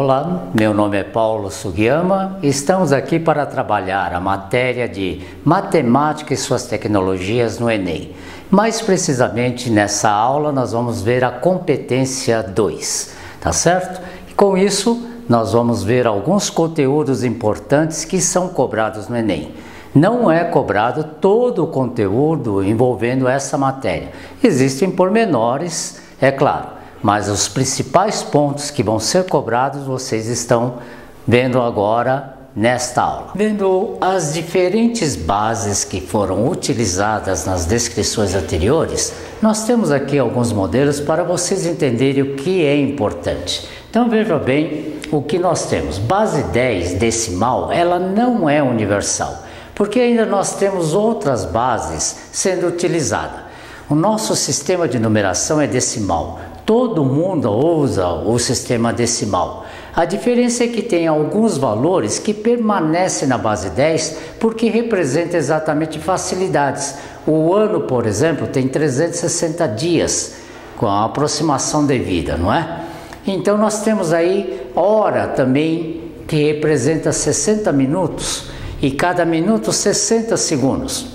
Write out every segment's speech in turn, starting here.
Olá, meu nome é Paulo Sugiyama e estamos aqui para trabalhar a matéria de Matemática e suas tecnologias no Enem. Mais precisamente nessa aula nós vamos ver a competência 2, tá certo? E com isso nós vamos ver alguns conteúdos importantes que são cobrados no Enem. Não é cobrado todo o conteúdo envolvendo essa matéria. Existem pormenores, é claro. Mas os principais pontos que vão ser cobrados vocês estão vendo agora nesta aula. Vendo as diferentes bases que foram utilizadas nas descrições anteriores, nós temos aqui alguns modelos para vocês entenderem o que é importante. Então veja bem o que nós temos. Base 10 decimal, ela não é universal, porque ainda nós temos outras bases sendo utilizadas. O nosso sistema de numeração é decimal. Todo mundo usa o sistema decimal. A diferença é que tem alguns valores que permanecem na base 10 porque representa exatamente facilidades. O ano, por exemplo, tem 360 dias com a aproximação devida, não é? Então nós temos aí hora também que representa 60 minutos e cada minuto 60 segundos.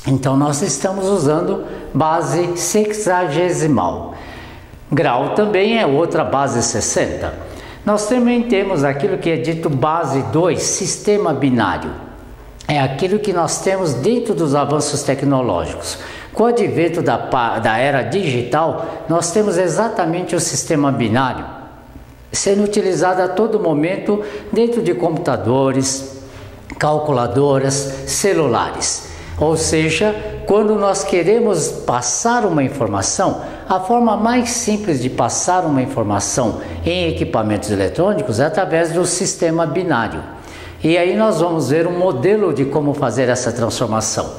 Então nós estamos usando base sexagesimal. Grau também é outra base 60. Nós também temos aquilo que é dito base 2, sistema binário. É aquilo que nós temos dentro dos avanços tecnológicos. Com o advento da era digital, nós temos exatamente o sistema binário sendo utilizado a todo momento dentro de computadores, calculadoras, celulares. Ou seja, quando nós queremos passar uma informação, a forma mais simples de passar uma informação em equipamentos eletrônicos é através do sistema binário. E aí nós vamos ver um modelo de como fazer essa transformação.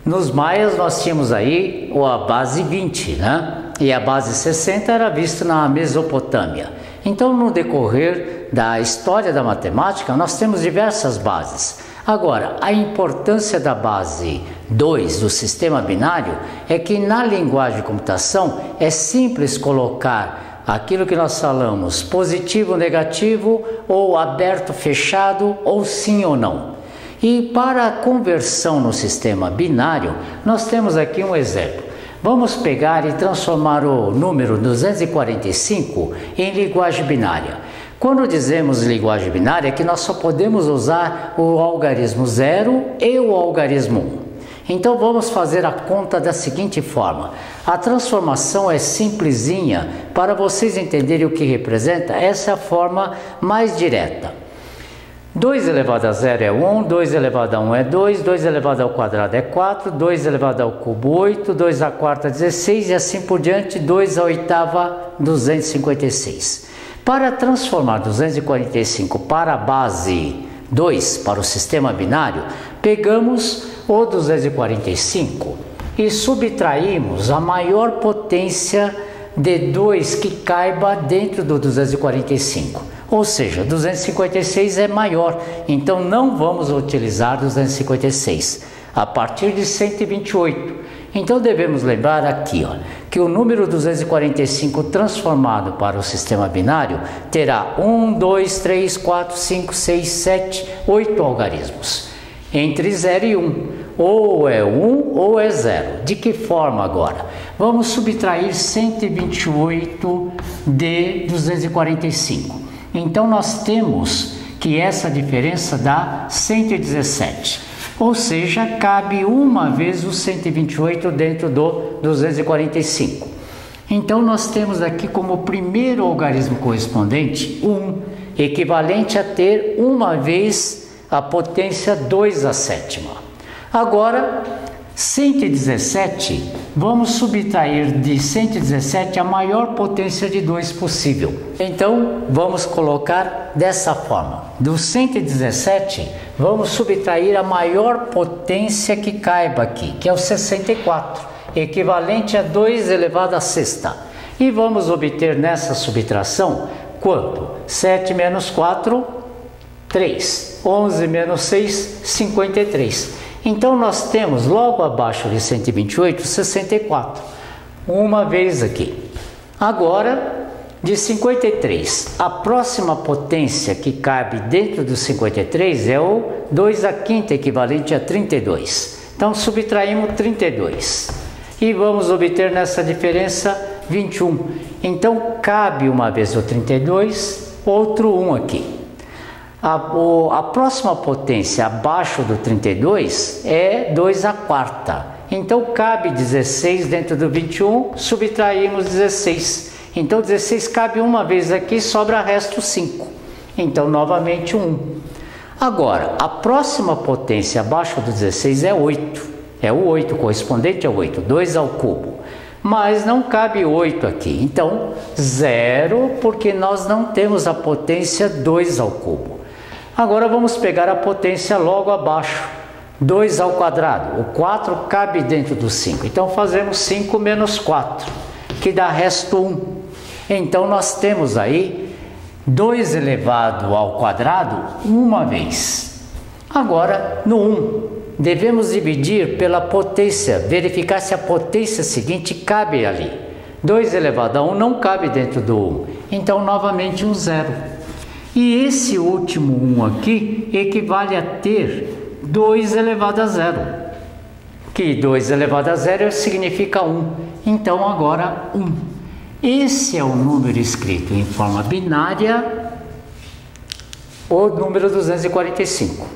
Nos maias nós tínhamos aí a base 20, né? E a base 60 era vista na Mesopotâmia. Então, no decorrer da história da matemática, nós temos diversas bases. Agora, a importância da base 2 do sistema binário é que na linguagem de computação é simples colocar aquilo que nós falamos positivo, negativo, ou aberto, fechado, ou sim ou não. E para a conversão no sistema binário, nós temos aqui um exemplo. Vamos pegar e transformar o número 245 em linguagem binária. Quando dizemos linguagem binária, é que nós só podemos usar o algarismo 0 e o algarismo 1. Então vamos fazer a conta da seguinte forma. A transformação é simplesinha, para vocês entenderem o que representa, essa é a forma mais direta. 2 elevado a 0 é 1, 2 elevado a 1 é 2, 2 elevado ao quadrado é 4, 2 elevado ao cubo 8, 2 à quarta 16 e assim por diante, 2 à oitava 256. Para transformar 245 para a base 2, para o sistema binário, pegamos o 245 e subtraímos a maior potência de 2 que caiba dentro do 245. Ou seja, 256 é maior, então não vamos utilizar 256, a partir de 128. Então devemos lembrar aqui, que o número 245 transformado para o sistema binário terá 1, 2, 3, 4, 5, 6, 7, 8 algarismos, entre 0 e 1, ou é 1 ou é 0. De que forma agora? Vamos subtrair 128 de 245. Então nós temos que essa diferença dá 117. Ou seja, cabe uma vez o 128 dentro do 245. Então nós temos aqui como primeiro algarismo correspondente 1, equivalente a ter uma vez a potência 2 à sétima. Agora, 117, vamos subtrair de 117 a maior potência de 2 possível. Então, vamos colocar dessa forma. Do 117, vamos subtrair a maior potência que caiba aqui, que é o 64, equivalente a 2 elevado à sexta. E vamos obter nessa subtração quanto? 7 menos 4, 3. 11 menos 6, 53. Então nós temos logo abaixo de 128, 64. Uma vez aqui. Agora de 53, a próxima potência que cabe dentro do 53 é o 2 à quinta, equivalente a 32. Então, subtraímos 32 e vamos obter nessa diferença 21. Então, cabe uma vez o 32, outro 1 aqui. A próxima potência abaixo do 32 é 2 à quarta. Então, cabe 16 dentro do 21, subtraímos 16. Então, 16 cabe uma vez aqui, sobra resto 5. Então, novamente 1. Agora, a próxima potência abaixo do 16 é 8. É o 8, correspondente ao 8, 2 ao cubo. Mas não cabe 8 aqui. Então, 0, porque nós não temos a potência 2 ao cubo. Agora vamos pegar a potência logo abaixo, 2 ao quadrado. O 4 cabe dentro do 5. Então fazemos 5 menos 4, que dá resto 1. Então nós temos aí 2 elevado ao quadrado uma vez. Agora no 1, devemos dividir pela potência, verificar se a potência seguinte cabe ali. 2 elevado a 1 não cabe dentro do 1. Então novamente um 0. E esse último 1 aqui equivale a ter 2 elevado a 0. Que 2 elevado a 0 significa 1. Então agora 1. Esse é o número escrito em forma binária, o número 245.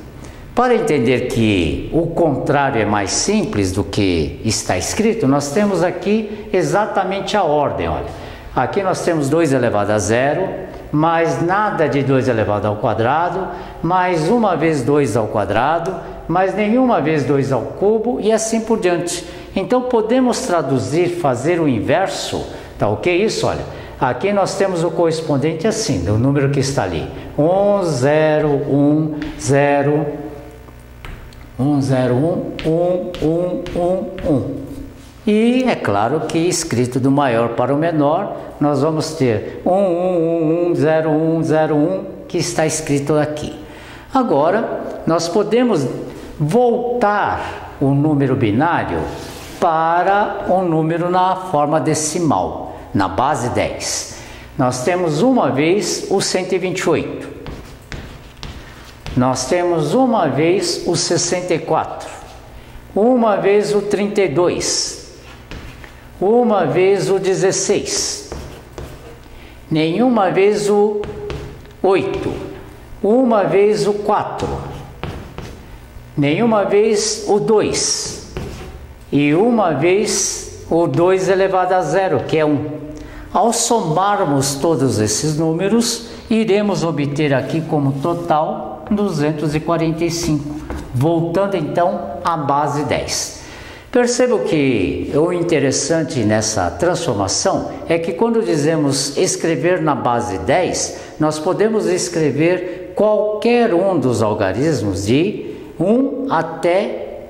Para entender que o contrário é mais simples do que está escrito, nós temos aqui exatamente a ordem. Olha, aqui nós temos 2 elevado a 0, mais nada de 2 elevado ao quadrado, mais uma vez 2 ao quadrado, mais nenhuma vez 2 ao cubo e assim por diante. Então podemos traduzir, fazer o inverso, tá ok isso? Olha, aqui nós temos o correspondente assim, do número que está ali, 1, 0, 1, 0, 1, 0, 1, 1, 1, 1, 1. E é claro que escrito do maior para o menor, nós vamos ter 1, 1, 1, 1, 0, 1, 0, 1, que está escrito aqui. Agora, nós podemos voltar o número binário para um número na forma decimal, na base 10. Nós temos uma vez o 128. Nós temos uma vez o 64. Uma vez o 32. Uma vez o 16, nenhuma vez o 8, uma vez o 4, nenhuma vez o 2 e uma vez o 2 elevado a 0, que é 1. Ao somarmos todos esses números, iremos obter aqui como total 245, voltando então à base 10. Percebo que o interessante nessa transformação é que quando dizemos escrever na base 10, nós podemos escrever qualquer um dos algarismos de 1 até,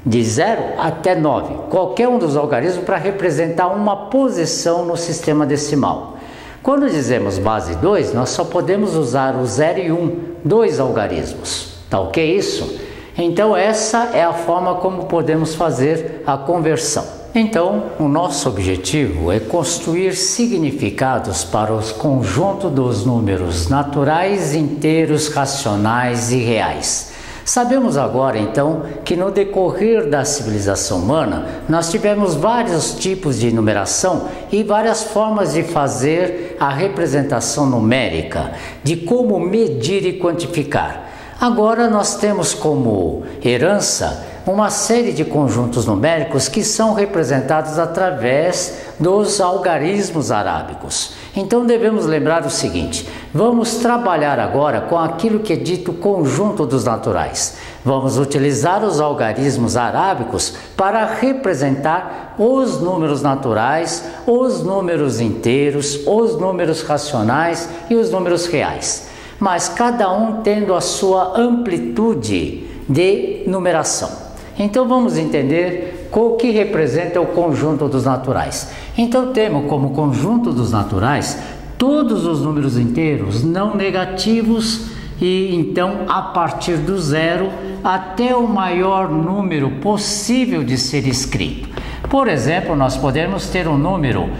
de 0 até 9, qualquer um dos algarismos para representar uma posição no sistema decimal. Quando dizemos base 2, nós só podemos usar o 0 e 1, 2 algarismos, tá ok isso? Então essa é a forma como podemos fazer a conversão. Então o nosso objetivo é construir significados para os conjuntos dos números naturais, inteiros, racionais e reais. Sabemos agora então que no decorrer da civilização humana nós tivemos vários tipos de numeração e várias formas de fazer a representação numérica, de como medir e quantificar. Agora nós temos como herança uma série de conjuntos numéricos que são representados através dos algarismos arábicos. Então devemos lembrar o seguinte: vamos trabalhar agora com aquilo que é dito conjunto dos naturais. Vamos utilizar os algarismos arábicos para representar os números naturais, os números inteiros, os números racionais e os números reais, mas cada um tendo a sua amplitude de numeração. Então vamos entender o que representa o conjunto dos naturais. Então temos como conjunto dos naturais todos os números inteiros não negativos e então a partir do 0 até o maior número possível de ser escrito. Por exemplo, nós podemos ter um número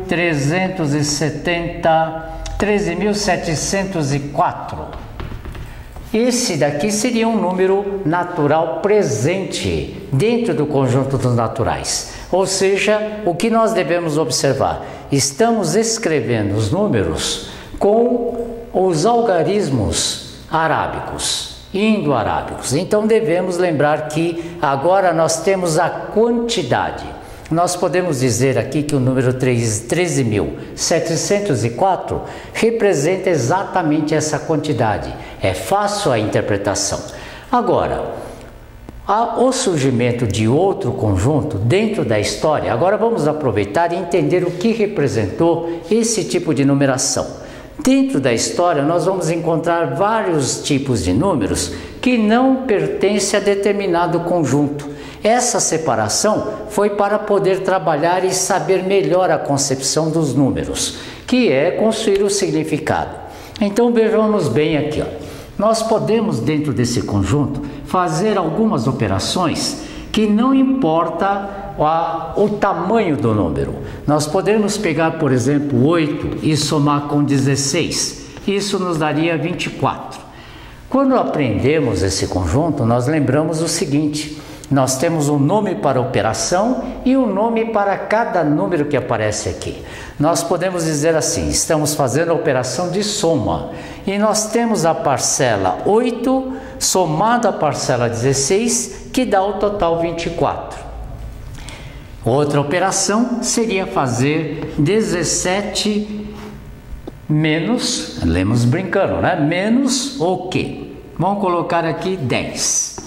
13.704. Esse daqui seria um número natural presente dentro do conjunto dos naturais. Ou seja, o que nós devemos observar? Estamos escrevendo os números com os algarismos arábicos, indo-arábicos. Então devemos lembrar que agora nós temos a quantidade. Nós podemos dizer aqui que o número 13.704 representa exatamente essa quantidade. É fácil a interpretação. Agora, o surgimento de outro conjunto dentro da história, agora vamos aproveitar e entender o que representou esse tipo de numeração. Dentro da história, nós vamos encontrar vários tipos de números que não pertencem a determinado conjunto. Essa separação foi para poder trabalhar e saber melhor a concepção dos números, que é construir o significado. Então vejamos bem aqui, ó. Nós podemos, dentro desse conjunto, fazer algumas operações que não importa o tamanho do número. Nós podemos pegar, por exemplo, 8 e somar com 16. Isso nos daria 24. Quando aprendemos esse conjunto, nós lembramos o seguinte: nós temos um nome para a operação e um nome para cada número que aparece aqui. Nós podemos dizer assim: estamos fazendo a operação de soma e nós temos a parcela 8 somado à parcela 16, que dá o total 24. Outra operação seria fazer 17 menos, lemos brincando, né? Menos o quê? Vamos colocar aqui 10.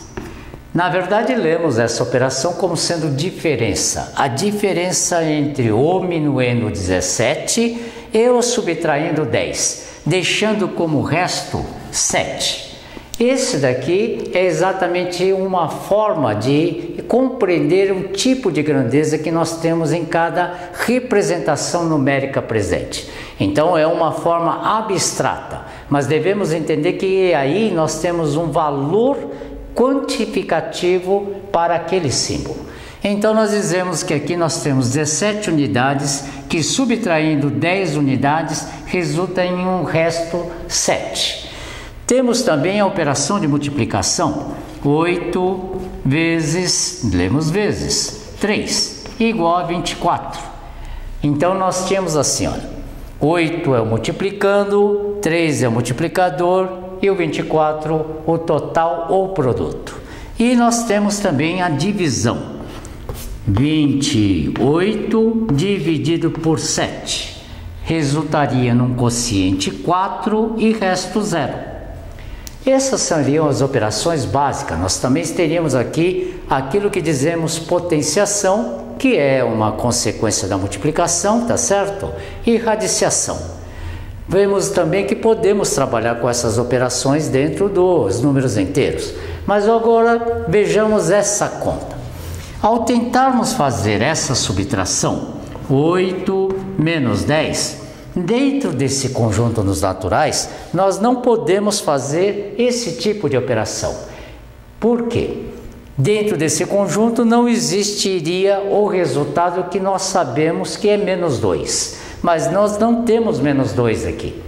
Na verdade, lemos essa operação como sendo diferença. A diferença entre o minuendo 17 e o subtraindo 10, deixando como resto 7. Esse daqui é exatamente uma forma de compreender o tipo de grandeza que nós temos em cada representação numérica presente. Então é uma forma abstrata, mas devemos entender que aí nós temos um valor quantificativo para aquele símbolo. Então nós dizemos que aqui nós temos 17 unidades, que subtraindo 10 unidades resulta em um resto 7. Temos também a operação de multiplicação, 8 vezes, lemos vezes, 3, igual a 24. Então nós tínhamos assim, olha, 8 é o multiplicando, 3 é o multiplicador, e o 24, o total ou produto. E nós temos também a divisão. 28 dividido por 7 resultaria num quociente 4 e resto 0. Essas seriam as operações básicas. Nós também teríamos aqui aquilo que dizemos potenciação, que é uma consequência da multiplicação, tá certo? E radiciação. Vemos também que podemos trabalhar com essas operações dentro dos números inteiros. Mas agora vejamos essa conta. Ao tentarmos fazer essa subtração, 8 menos 10, dentro desse conjunto dos naturais, nós não podemos fazer esse tipo de operação. Por quê? Dentro desse conjunto não existiria o resultado que nós sabemos que é menos 2. Mas nós não temos menos 2 aqui.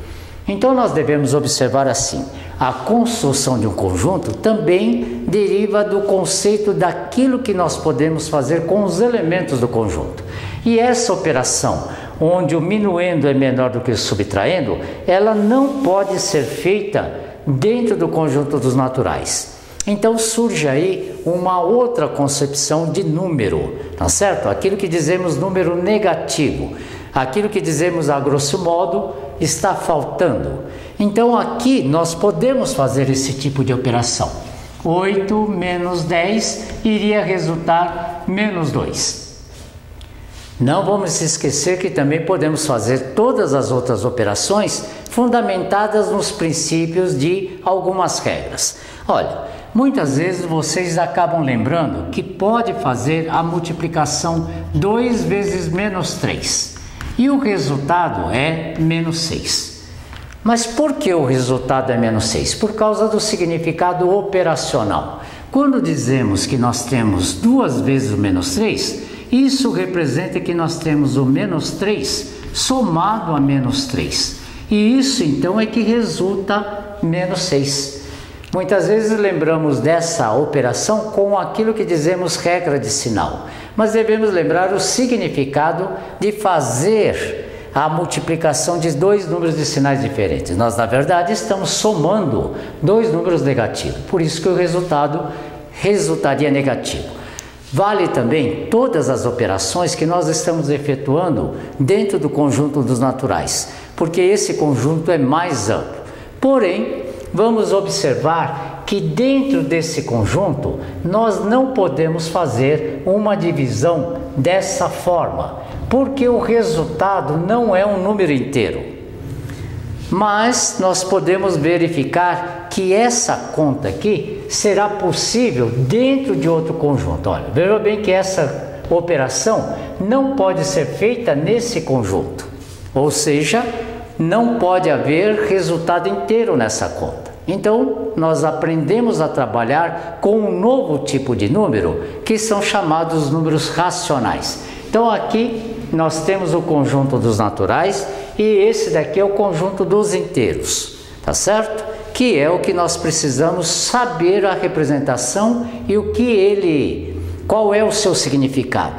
Então nós devemos observar assim: a construção de um conjunto também deriva do conceito daquilo que nós podemos fazer com os elementos do conjunto. E essa operação, onde o minuendo é menor do que o subtraindo, ela não pode ser feita dentro do conjunto dos naturais. Então surge aí uma outra concepção de número, tá certo? Aquilo que dizemos número negativo. Aquilo que dizemos a grosso modo está faltando. Então aqui nós podemos fazer esse tipo de operação. 8 menos 10 iria resultar menos 2. Não vamos esquecer que também podemos fazer todas as outras operações fundamentadas nos princípios de algumas regras. Olha, muitas vezes vocês acabam lembrando que pode fazer a multiplicação 2 vezes menos 3. E o resultado é menos 6. Mas por que o resultado é menos 6? Por causa do significado operacional. Quando dizemos que nós temos 2 vezes o menos 3, isso representa que nós temos o menos 3 somado a menos 3. E isso então é que resulta menos 6. Muitas vezes lembramos dessa operação com aquilo que dizemos regra de sinal, mas devemos lembrar o significado de fazer a multiplicação de 2 números de sinais diferentes. Nós, na verdade, estamos somando 2 números negativos, por isso que o resultado resultaria negativo. Vale também todas as operações que nós estamos efetuando dentro do conjunto dos naturais, porque esse conjunto é mais amplo. Porém, vamos observar que dentro desse conjunto nós não podemos fazer uma divisão dessa forma, porque o resultado não é um número inteiro. Mas nós podemos verificar que essa conta aqui será possível dentro de outro conjunto. Olha, veja bem que essa operação não pode ser feita nesse conjunto, ou seja, não pode haver resultado inteiro nessa conta. Então, nós aprendemos a trabalhar com um novo tipo de número, que são chamados números racionais. Então, aqui nós temos o conjunto dos naturais e esse daqui é o conjunto dos inteiros, tá certo? Que é o que nós precisamos saber a representação e qual é o seu significado.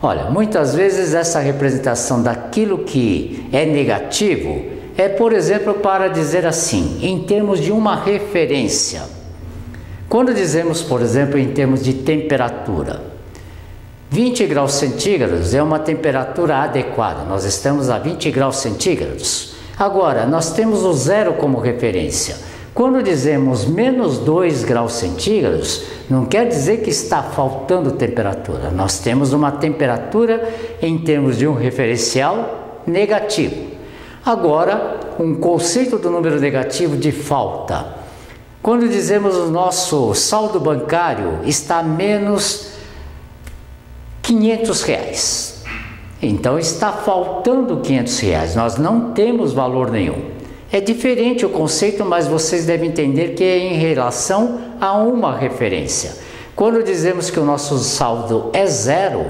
Olha, muitas vezes essa representação daquilo que é negativo é, por exemplo, para dizer assim, em termos de uma referência. Quando dizemos, por exemplo, em termos de temperatura, 20 graus centígrados é uma temperatura adequada, nós estamos a 20 graus centígrados. Agora, nós temos o zero como referência. Quando dizemos menos 2 graus centígrados, não quer dizer que está faltando temperatura. Nós temos uma temperatura em termos de um referencial negativo. Agora, um conceito do número negativo de falta. Quando dizemos o nosso saldo bancário está a menos R$500. Então está faltando R$500, nós não temos valor nenhum. É diferente o conceito, mas vocês devem entender que é em relação a uma referência. Quando dizemos que o nosso saldo é zero,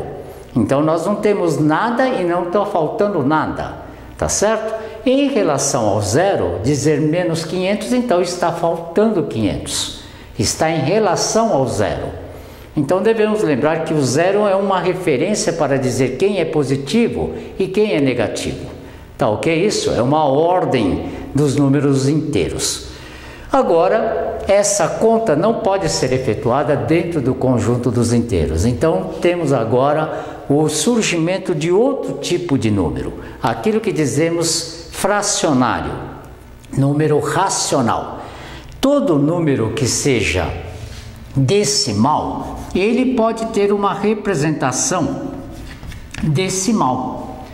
então nós não temos nada e não está faltando nada, tá certo? Em relação ao zero, dizer menos 500, então está faltando 500, está em relação ao zero. Então devemos lembrar que o zero é uma referência para dizer quem é positivo e quem é negativo. Tá ok? Isso é uma ordem dos números inteiros. Agora, essa conta não pode ser efetuada dentro do conjunto dos inteiros. Então temos agora o surgimento de outro tipo de número, aquilo que dizemos fracionário, número racional. Todo número que seja decimal, ele pode ter uma representação decimal.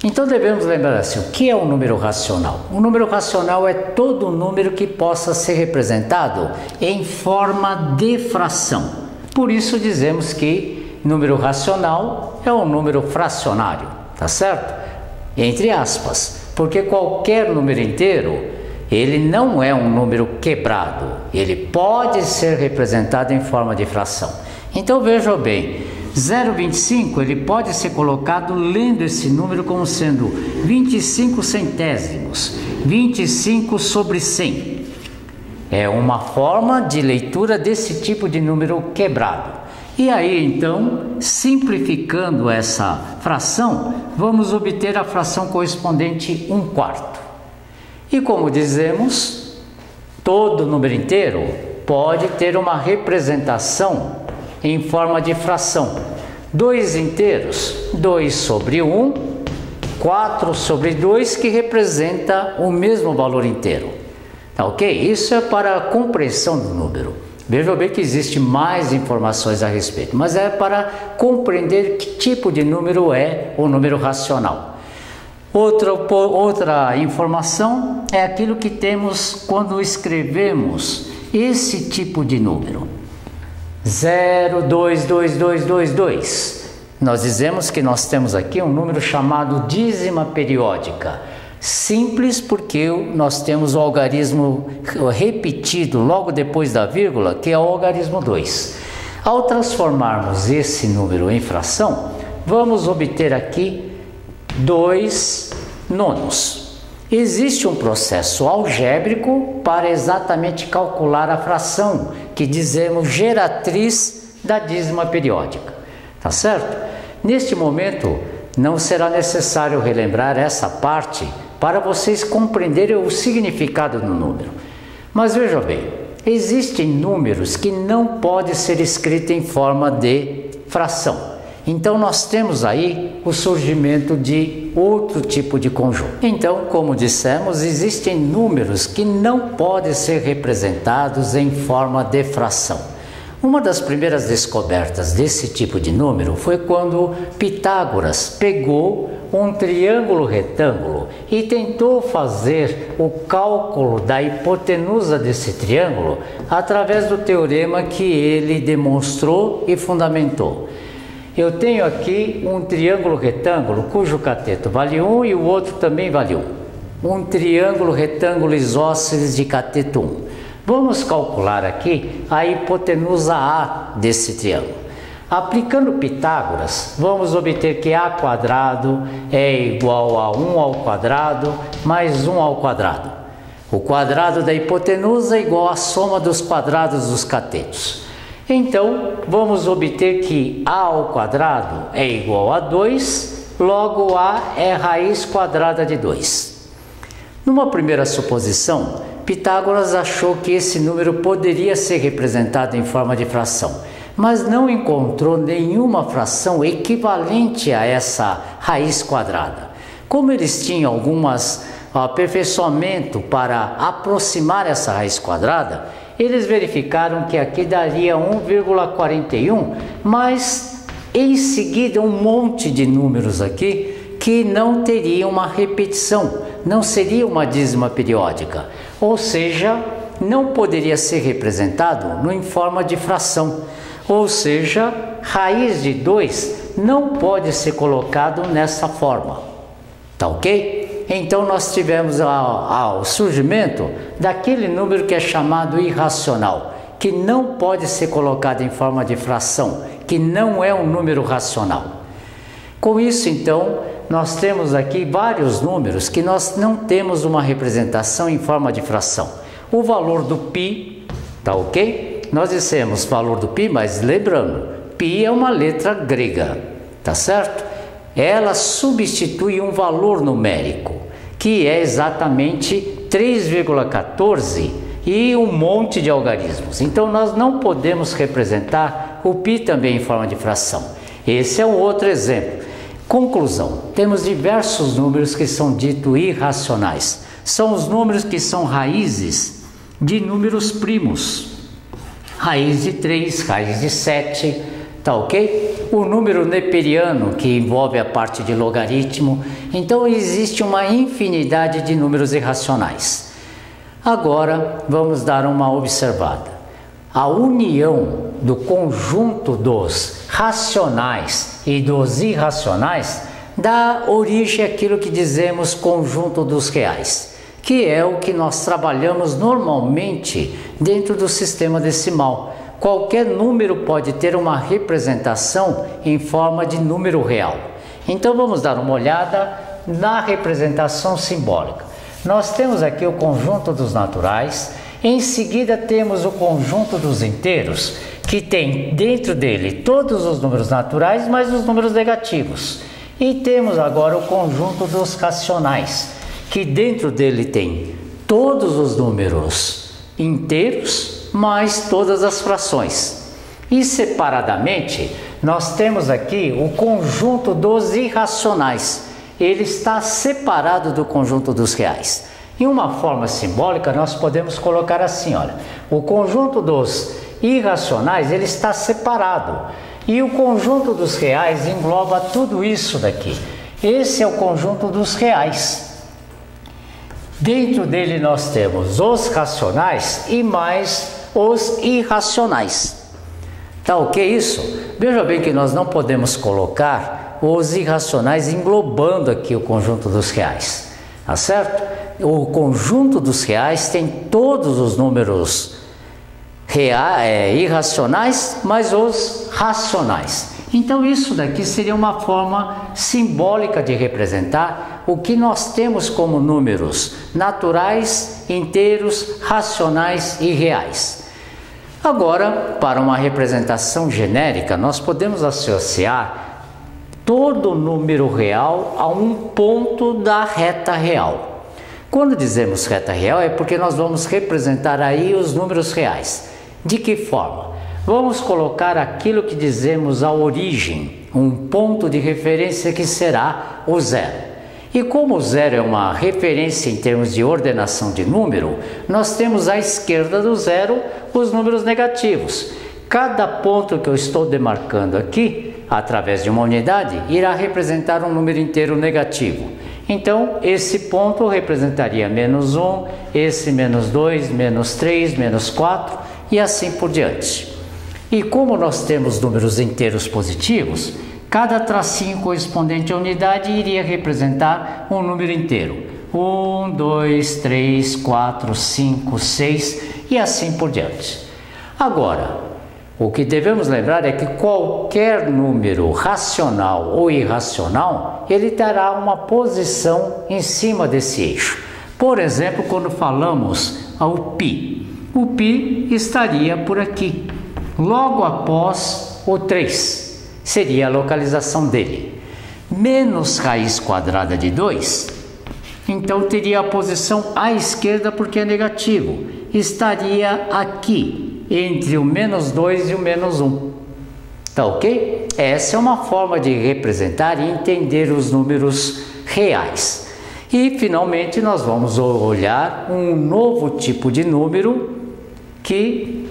Então devemos lembrar assim, o que é um número racional? Um número racional é todo número que possa ser representado em forma de fração. Por isso dizemos que número racional é um número fracionário, tá certo? Entre aspas, porque qualquer número inteiro ele não é um número quebrado, ele pode ser representado em forma de fração. Então vejam bem, 0,25 ele pode ser colocado lendo esse número como sendo 25 centésimos, 25 sobre 100. É uma forma de leitura desse tipo de número quebrado. E aí então, simplificando essa fração, vamos obter a fração correspondente 1/4. E como dizemos, todo número inteiro pode ter uma representação em forma de fração. 2 inteiros, 2 sobre 1, 4 sobre 2, que representa o mesmo valor inteiro. Tá ok? Isso é para a compreensão do número. Vejam bem que existe mais informações a respeito, mas é para compreender que tipo de número é o número racional. Outra informação é aquilo que temos quando escrevemos esse tipo de número. 0, 2, 2, 2, 2, 2. Nós dizemos que nós temos aqui um número chamado dízima periódica. Simples porque nós temos o algarismo repetido logo depois da vírgula, que é o algarismo 2. Ao transformarmos esse número em fração, vamos obter aqui 2 nonos. Existe um processo algébrico para exatamente calcular a fração, que dizemos geratriz da dízima periódica. Tá certo? Neste momento, não será necessário relembrar essa parte para vocês compreenderem o significado do número. Mas veja bem, existem números que não podem ser escritos em forma de fração. Então nós temos aí o surgimento de outro tipo de conjunto. Então, como dissemos, existem números que não podem ser representados em forma de fração. Uma das primeiras descobertas desse tipo de número foi quando Pitágoras pegou um triângulo retângulo e tentou fazer o cálculo da hipotenusa desse triângulo através do teorema que ele demonstrou e fundamentou. Eu tenho aqui um triângulo retângulo cujo cateto vale 1 e o outro também vale 1. Um triângulo retângulo isósceles de cateto 1. Vamos calcular aqui a hipotenusa A desse triângulo. Aplicando Pitágoras, vamos obter que A quadrado é igual a 1 ao quadrado mais 1 ao quadrado. O quadrado da hipotenusa é igual à soma dos quadrados dos catetos. Então, vamos obter que A ao quadrado é igual a 2, logo A é raiz quadrada de 2. Numa primeira suposição, Pitágoras achou que esse número poderia ser representado em forma de fração, mas não encontrou nenhuma fração equivalente a essa raiz quadrada. Como eles tinham alguns aperfeiçoamento para aproximar essa raiz quadrada, eles verificaram que aqui daria 1,41, mas em seguida um monte de números aqui que não teria uma repetição, não seria uma dízima periódica, ou seja, não poderia ser representado em forma de fração, ou seja, raiz de 2 não pode ser colocado nessa forma, tá ok? Então nós tivemos o surgimento daquele número que é chamado irracional, que não pode ser colocado em forma de fração, que não é um número racional. Com isso, então, nós temos aqui vários números que nós não temos uma representação em forma de fração. O valor do π, tá ok? Nós dissemos valor do π, mas lembrando, π é uma letra grega, tá certo? Ela substitui um valor numérico, que é exatamente 3,14 e um monte de algarismos. Então nós não podemos representar o π também em forma de fração. Esse é um outro exemplo. Conclusão, temos diversos números que são ditos irracionais. São os números que são raízes de números primos. Raiz de 3, raiz de 7, tá ok? O número neperiano, que envolve a parte de logaritmo. Então existe uma infinidade de números irracionais. Agora vamos dar uma observada. A união do conjunto dos racionais e dos irracionais dá origem àquilo que dizemos conjunto dos reais, que é o que nós trabalhamos normalmente dentro do sistema decimal. Qualquer número pode ter uma representação em forma de número real. Então vamos dar uma olhada na representação simbólica. Nós temos aqui o conjunto dos naturais, em seguida temos o conjunto dos inteiros, que tem dentro dele todos os números naturais, mais os números negativos. E temos agora o conjunto dos racionais, que dentro dele tem todos os números inteiros, mais todas as frações. E separadamente, nós temos aqui o conjunto dos irracionais. Ele está separado do conjunto dos reais. Em uma forma simbólica, nós podemos colocar assim, olha, o conjunto dos irracionais, ele está separado. E o conjunto dos reais engloba tudo isso daqui. Esse é o conjunto dos reais. Dentro dele nós temos os racionais e mais os irracionais. Tá ok isso? Veja bem que nós não podemos colocar os irracionais englobando aqui o conjunto dos reais. tá certo? O conjunto dos reais tem todos os números irracionais, mas os racionais. Então isso daqui seria uma forma simbólica de representar o que nós temos como números naturais, inteiros, racionais e reais. Agora, para uma representação genérica, nós podemos associar todo número real a um ponto da reta real. Quando dizemos reta real é porque nós vamos representar aí os números reais. De que forma? Vamos colocar aquilo que dizemos a origem, um ponto de referência que será o zero. E como o zero é uma referência em termos de ordenação de número, nós temos à esquerda do zero os números negativos. Cada ponto que eu estou demarcando aqui, através de uma unidade, irá representar um número inteiro negativo. Então, esse ponto representaria menos 1, esse menos 2, menos 3, menos 4 e assim por diante. E como nós temos números inteiros positivos, cada tracinho correspondente à unidade iria representar um número inteiro. 1, 2, 3, 4, 5, 6 e assim por diante. Agora, o que devemos lembrar é que qualquer número racional ou irracional, ele terá uma posição em cima desse eixo. Por exemplo, quando falamos ao π, o π estaria por aqui, logo após o 3. Seria a localização dele. Menos raiz quadrada de 2, então teria a posição à esquerda porque é negativo. Estaria aqui, entre o menos 2 e o menos 1. Tá ok? Essa é uma forma de representar e entender os números reais. E finalmente nós vamos olhar um novo tipo de número que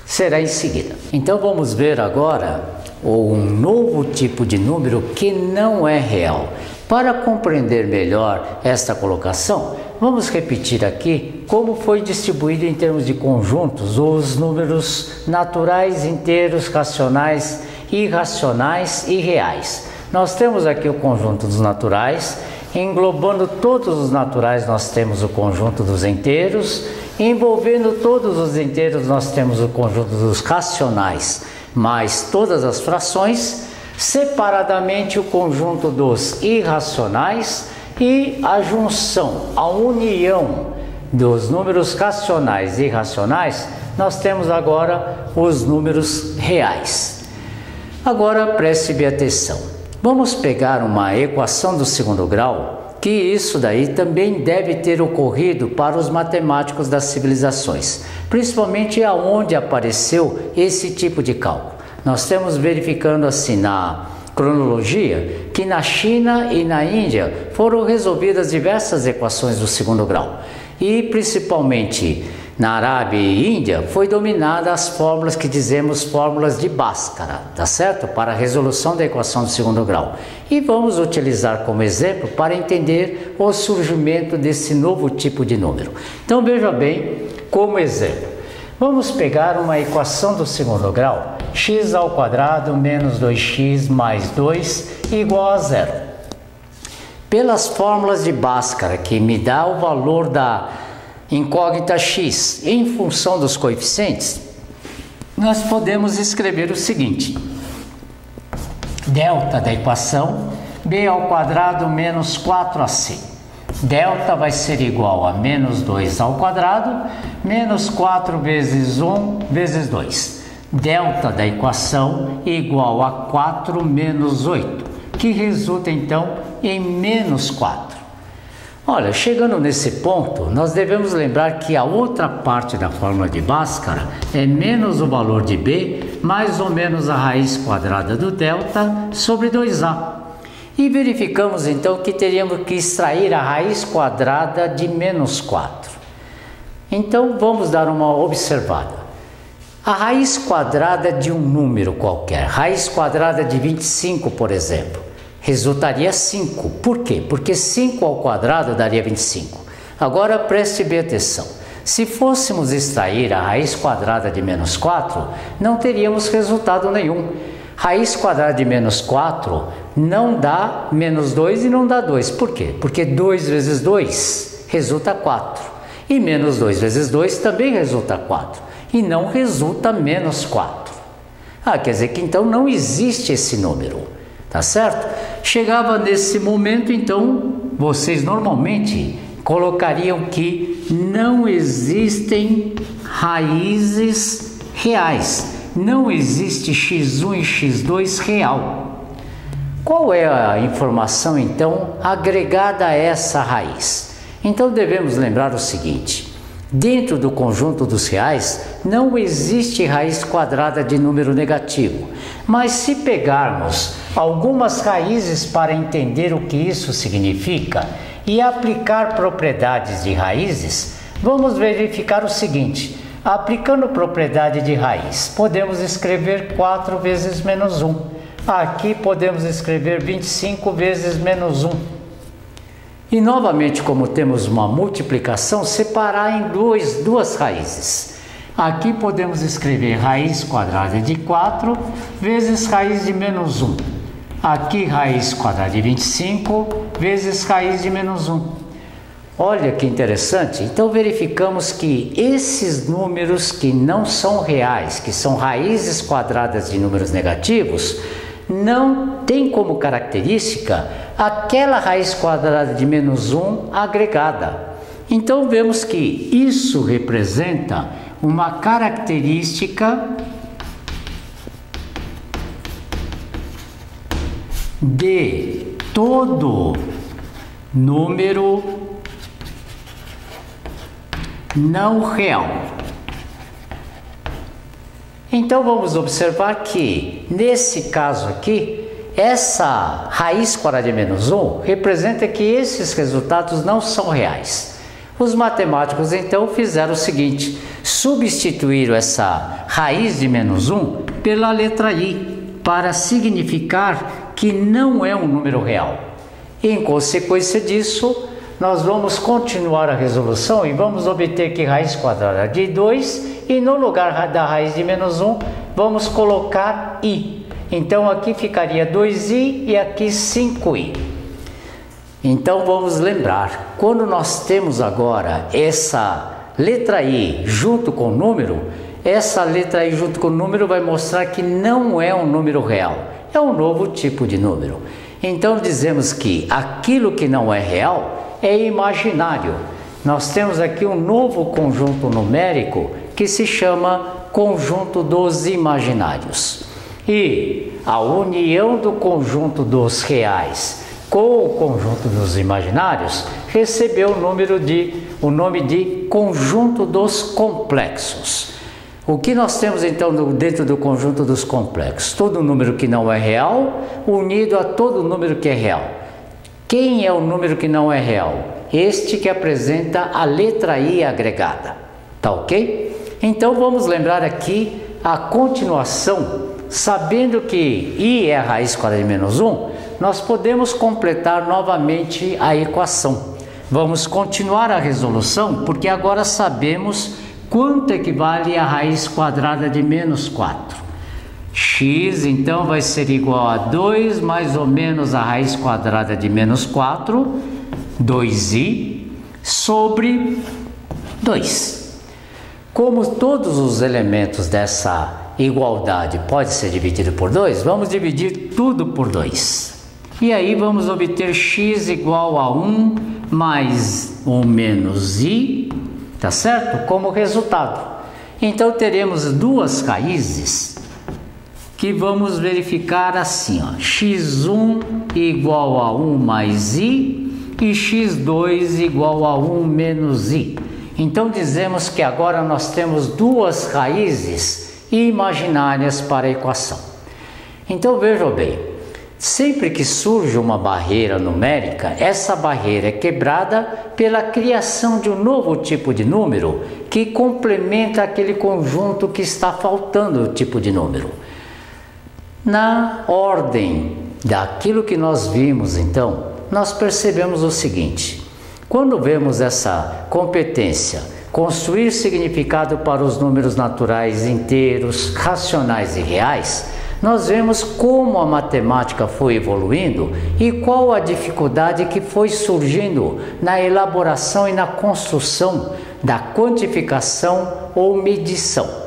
será em seguida. Então vamos ver agora um novo tipo de número que não é real. Para compreender melhor esta colocação, vamos repetir aqui como foi distribuído em termos de conjuntos os números naturais, inteiros, racionais, irracionais e reais. Nós temos aqui o conjunto dos naturais, englobando todos os naturais nós temos o conjunto dos inteiros, envolvendo todos os inteiros nós temos o conjunto dos racionais, mais todas as frações, separadamente o conjunto dos irracionais e a junção, a união dos números racionais e irracionais, nós temos agora os números reais. Agora preste bem atenção. Vamos pegar uma equação do segundo grau, que isso daí também deve ter ocorrido para os matemáticos das civilizações, principalmente aonde apareceu esse tipo de cálculo. Nós temos verificando assim na cronologia que na China e na Índia foram resolvidas diversas equações do segundo grau e principalmente na Arábia e Índia foi dominada as fórmulas que dizemos fórmulas de Bhaskara, tá certo? Para a resolução da equação do segundo grau. E vamos utilizar como exemplo para entender o surgimento desse novo tipo de número. Então veja bem, como exemplo, vamos pegar uma equação do segundo grau, x ao quadrado menos 2x mais 2 igual a zero. Pelas fórmulas de Bhaskara, que me dá o valor da incógnita x em função dos coeficientes, nós podemos escrever o seguinte: delta da equação b ao quadrado menos 4ac. Delta vai ser igual a menos 2 ao quadrado menos 4 vezes 1 vezes 2. Delta da equação igual a 4 menos 8, que resulta então em menos 4. Olha, chegando nesse ponto, nós devemos lembrar que a outra parte da fórmula de Bhaskara é menos o valor de b mais ou menos a raiz quadrada do delta sobre 2a. E verificamos então que teríamos que extrair a raiz quadrada de menos 4. Então vamos dar uma observada. A raiz quadrada de um número qualquer, raiz quadrada de 25, por exemplo, resultaria 5. Por quê? Porque 5 ao quadrado daria 25. Agora preste bem atenção. Se fôssemos extrair a raiz quadrada de menos 4, não teríamos resultado nenhum. Raiz quadrada de menos 4 não dá menos 2 e não dá 2. Por quê? Porque 2 vezes 2 resulta 4. E menos 2 vezes 2 também resulta 4. E não resulta menos 4. Quer dizer que então não existe esse número. Tá certo? Chegava nesse momento, então, vocês normalmente colocariam que não existem raízes reais. Não existe x1 e x2 real. Qual é a informação, então, agregada a essa raiz? Então, devemos lembrar o seguinte: dentro do conjunto dos reais, não existe raiz quadrada de número negativo. Mas se pegarmos algumas raízes para entender o que isso significa e aplicar propriedades de raízes, vamos verificar o seguinte: aplicando propriedade de raiz, podemos escrever 4 vezes menos 1. Aqui podemos escrever 25 vezes menos 1. E novamente, como temos uma multiplicação, separar em duas raízes. Aqui podemos escrever raiz quadrada de 4 vezes raiz de menos 1. Aqui raiz quadrada de 25 vezes raiz de menos 1. Olha que interessante. Então verificamos que esses números que não são reais, que são raízes quadradas de números negativos, não tem como característica aquela raiz quadrada de menos 1 agregada. Então vemos que isso representa uma característica de todo número não real. Então vamos observar que nesse caso aqui, essa raiz quadrada de menos 1 representa que esses resultados não são reais. Os matemáticos então fizeram o seguinte: substituíram essa raiz de menos 1 pela letra I, para significar que não é um número real. Em consequência disso, nós vamos continuar a resolução e vamos obter que raiz quadrada de 2, e no lugar da raiz de menos 1, vamos colocar I. Então aqui ficaria 2i e aqui 5i. Então vamos lembrar, quando nós temos agora essa letra I junto com o número, essa letra I junto com o número vai mostrar que não é um número real, é um novo tipo de número. Então dizemos que aquilo que não é real é imaginário. Nós temos aqui um novo conjunto numérico que se chama conjunto dos imaginários. E a união do conjunto dos reais com o conjunto dos imaginários recebeu o nome de conjunto dos complexos. O que nós temos então dentro do conjunto dos complexos? Todo número que não é real unido a todo número que é real. Quem é o número que não é real? Este que apresenta a letra I agregada. Tá ok? Então vamos lembrar aqui a continuação. Sabendo que I é a raiz quadrada de menos 1, nós podemos completar novamente a equação. Vamos continuar a resolução, porque agora sabemos quanto equivale a raiz quadrada de menos 4. X, então, vai ser igual a 2 mais ou menos a raiz quadrada de menos 4, 2i, sobre 2. Como todos os elementos dessa igualdade pode ser dividido por 2, vamos dividir tudo por 2. E aí vamos obter x igual a 1 mais 1 menos i, tá certo? Como resultado. Então teremos duas raízes que vamos verificar assim, ó, x1 igual a 1 mais i e x2 igual a 1 menos i. Então dizemos que agora nós temos duas raízes imaginárias para a equação. Então vejam bem, sempre que surge uma barreira numérica, essa barreira é quebrada pela criação de um novo tipo de número que complementa aquele conjunto que está faltando o tipo de número. Na ordem daquilo que nós vimos, então, nós percebemos o seguinte: quando vemos essa competência, construir significado para os números naturais inteiros, racionais e reais, nós vemos como a matemática foi evoluindo e qual a dificuldade que foi surgindo na elaboração e na construção da quantificação ou medição.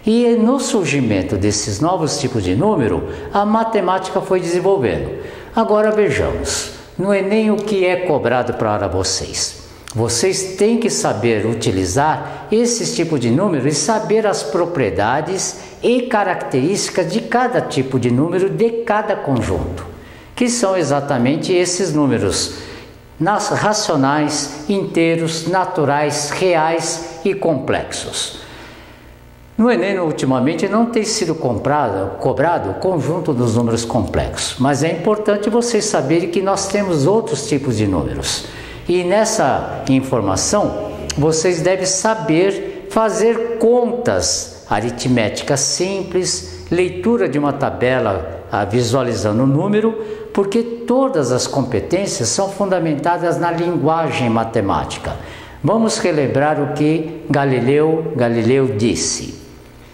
E no surgimento desses novos tipos de número, a matemática foi desenvolvendo. Agora vejamos, no Enem o que é cobrado para vocês? Vocês têm que saber utilizar esses tipos de números e saber as propriedades e características de cada tipo de número de cada conjunto, que são exatamente esses números racionais, inteiros, naturais, reais e complexos. No Enem, ultimamente, não tem sido cobrado o conjunto dos números complexos, mas é importante vocês saberem que nós temos outros tipos de números. E nessa informação, vocês devem saber fazer contas aritméticas simples, leitura de uma tabela visualizando o número, porque todas as competências são fundamentadas na linguagem matemática. Vamos relembrar o que Galileu disse.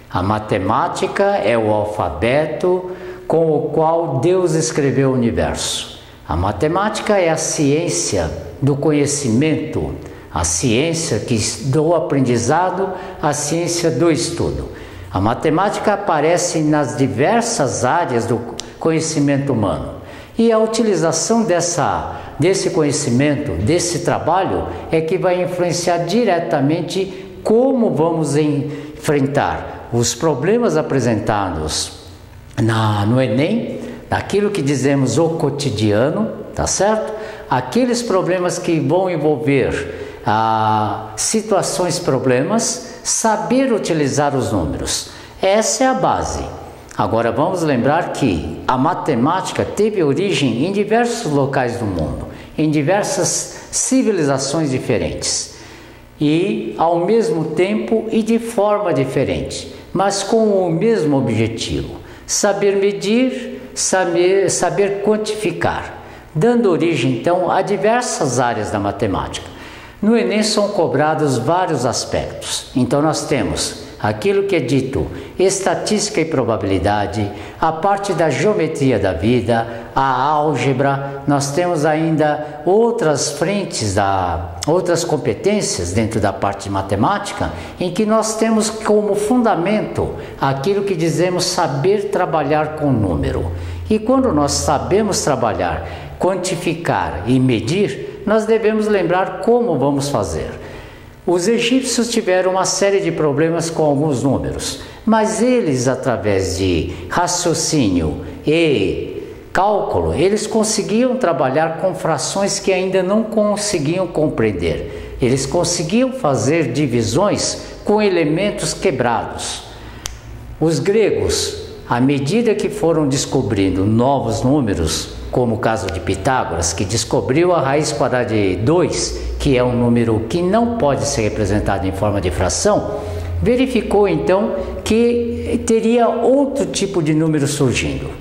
A matemática é o alfabeto com o qual Deus escreveu o universo. A matemática é a ciência do conhecimento, a ciência do aprendizado, a ciência do estudo. A matemática aparece nas diversas áreas do conhecimento humano. E a utilização desse conhecimento, desse trabalho, é que vai influenciar diretamente como vamos enfrentar os problemas apresentados no Enem, naquilo que dizemos o cotidiano, tá certo? Aqueles problemas que vão envolver situações, problemas, saber utilizar os números. Essa é a base. Agora vamos lembrar que a matemática teve origem em diversos locais do mundo, em diversas civilizações diferentes. E ao mesmo tempo e de forma diferente, mas com o mesmo objetivo: saber medir, saber quantificar, dando origem então a diversas áreas da matemática. No Enem são cobrados vários aspectos. Então nós temos aquilo que é dito estatística e probabilidade, a parte da geometria da vida, a álgebra. Nós temos ainda outras frentes, outras competências dentro da parte de matemática, em que nós temos como fundamento aquilo que dizemos saber trabalhar com número. E quando nós sabemos trabalhar, quantificar e medir, nós devemos lembrar como vamos fazer. Os egípcios tiveram uma série de problemas com alguns números, mas eles, através de raciocínio e cálculo, eles conseguiam trabalhar com frações que ainda não conseguiam compreender. Eles conseguiam fazer divisões com elementos quebrados. Os gregos, à medida que foram descobrindo novos números, como o caso de Pitágoras, que descobriu a raiz quadrada de 2, que é um número que não pode ser representado em forma de fração, verificou então que teria outro tipo de número surgindo.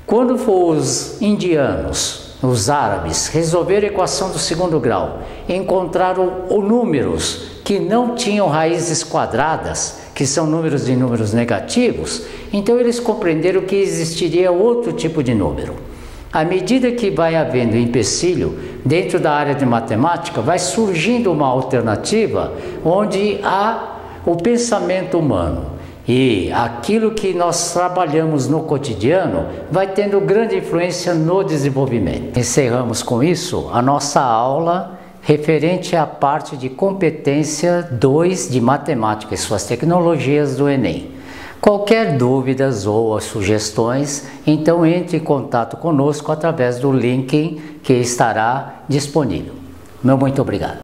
Quando os indianos, os árabes, resolveram a equação do segundo grau, encontraram números que não tinham raízes quadradas, que são números de números negativos, então eles compreenderam que existiria outro tipo de número. À medida que vai havendo empecilho dentro da área de matemática, vai surgindo uma alternativa onde há o pensamento humano e aquilo que nós trabalhamos no cotidiano vai tendo grande influência no desenvolvimento. Encerramos com isso a nossa aula referente à parte de competência 2 de matemática e suas tecnologias do Enem. Qualquer dúvidas ou sugestões, então entre em contato conosco através do link que estará disponível. Muito obrigado.